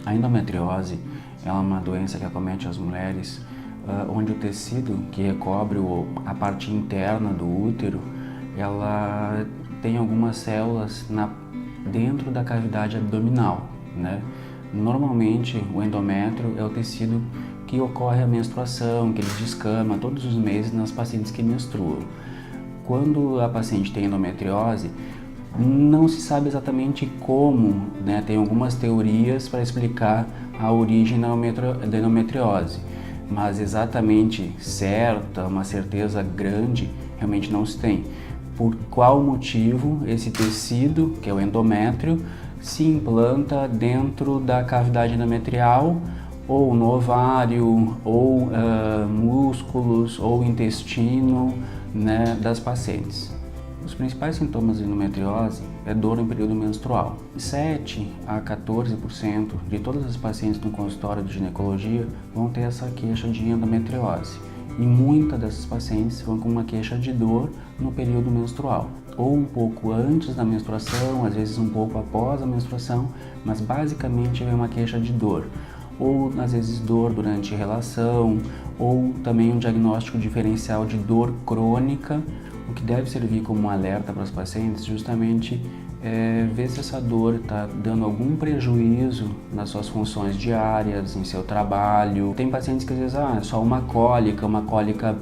A endometriose é uma doença que acomete as mulheres, onde o tecido que recobre a parte interna do útero, ela tem algumas células dentro da cavidade abdominal, né? Normalmente o endométrio é o tecido que ocorre a menstruação, que ele descama todos os meses nas pacientes que menstruam. Quando a paciente tem endometriose, não se sabe exatamente como, né? Tem algumas teorias para explicar a origem da endometriose, mas exatamente certa, uma certeza grande, realmente não se tem. Por qual motivo esse tecido, que é o endométrio, se implanta dentro da cavidade endometrial, ou no ovário, ou músculos, ou intestino, né, das pacientes. Os principais sintomas de endometriose é dor no período menstrual. 7 a 14% de todas as pacientes no consultório de ginecologia vão ter essa queixa de endometriose. E muitas dessas pacientes vão com uma queixa de dor no período menstrual, ou um pouco antes da menstruação, às vezes um pouco após a menstruação, mas basicamente é uma queixa de dor, ou às vezes dor durante a relação, ou também um diagnóstico diferencial de dor crônica, o que deve servir como um alerta para os pacientes, justamente ver se essa dor está dando algum prejuízo nas suas funções diárias, em seu trabalho. Tem pacientes que às vezes é só uma cólica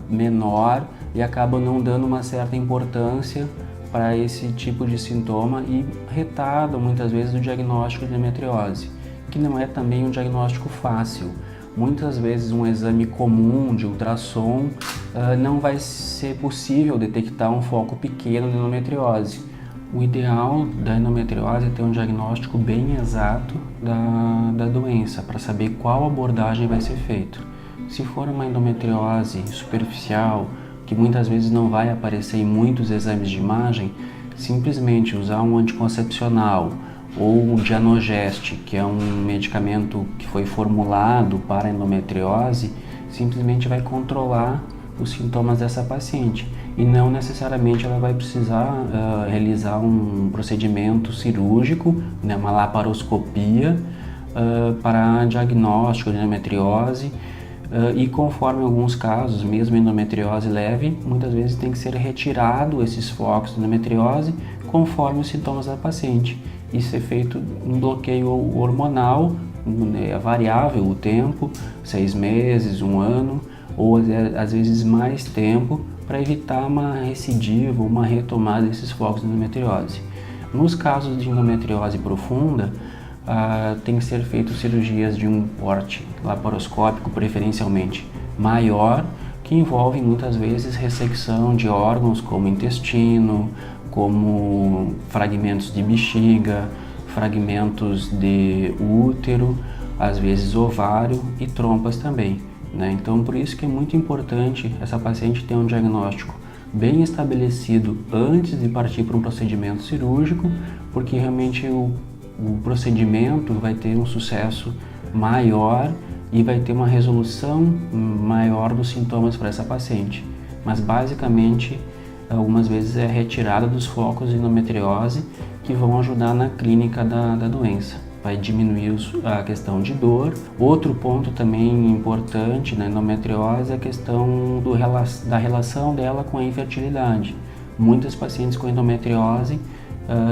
menor e acabam não dando uma certa importância para esse tipo de sintoma e retardam muitas vezes o diagnóstico de endometriose, que não é também um diagnóstico fácil. Muitas vezes um exame comum de ultrassom não vai ser possível detectar um foco pequeno de endometriose. O ideal da endometriose é ter um diagnóstico bem exato da doença, para saber qual abordagem vai ser feita. Se for uma endometriose superficial, que muitas vezes não vai aparecer em muitos exames de imagem, simplesmente usar um anticoncepcional ou o Dianogest, que é um medicamento que foi formulado para a endometriose, simplesmente vai controlar os sintomas dessa paciente e não necessariamente ela vai precisar realizar um procedimento cirúrgico, né, uma laparoscopia para diagnóstico de endometriose e conforme alguns casos, mesmo endometriose leve, muitas vezes tem que ser retirado esses focos de endometriose conforme os sintomas da paciente. Isso é feito um bloqueio hormonal, é variável o tempo, 6 meses, 1 ano, ou às vezes mais tempo, para evitar uma recidiva, uma retomada desses focos de endometriose. Nos casos de endometriose profunda, tem que ser feito cirurgias de um porte laparoscópico, preferencialmente maior, que envolvem muitas vezes ressecção de órgãos como intestino, como fragmentos de bexiga, fragmentos de útero, às vezes ovário e trompas também, né? Então, por isso que é muito importante essa paciente ter um diagnóstico bem estabelecido antes de partir para um procedimento cirúrgico, porque realmente o procedimento vai ter um sucesso maior e vai ter uma resolução maior dos sintomas para essa paciente. Mas basicamente, algumas vezes é retirada dos focos de endometriose que vão ajudar na clínica da doença. Vai diminuir a questão de dor. Outro ponto também importante na endometriose é a questão da relação dela com a infertilidade. Muitas pacientes com endometriose,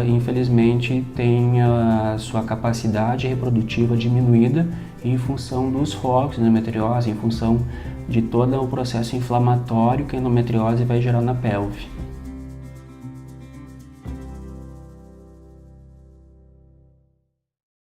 infelizmente, têm a sua capacidade reprodutiva diminuída em função dos focos de endometriose, em função de todo o processo inflamatório que a endometriose vai gerar na pelve.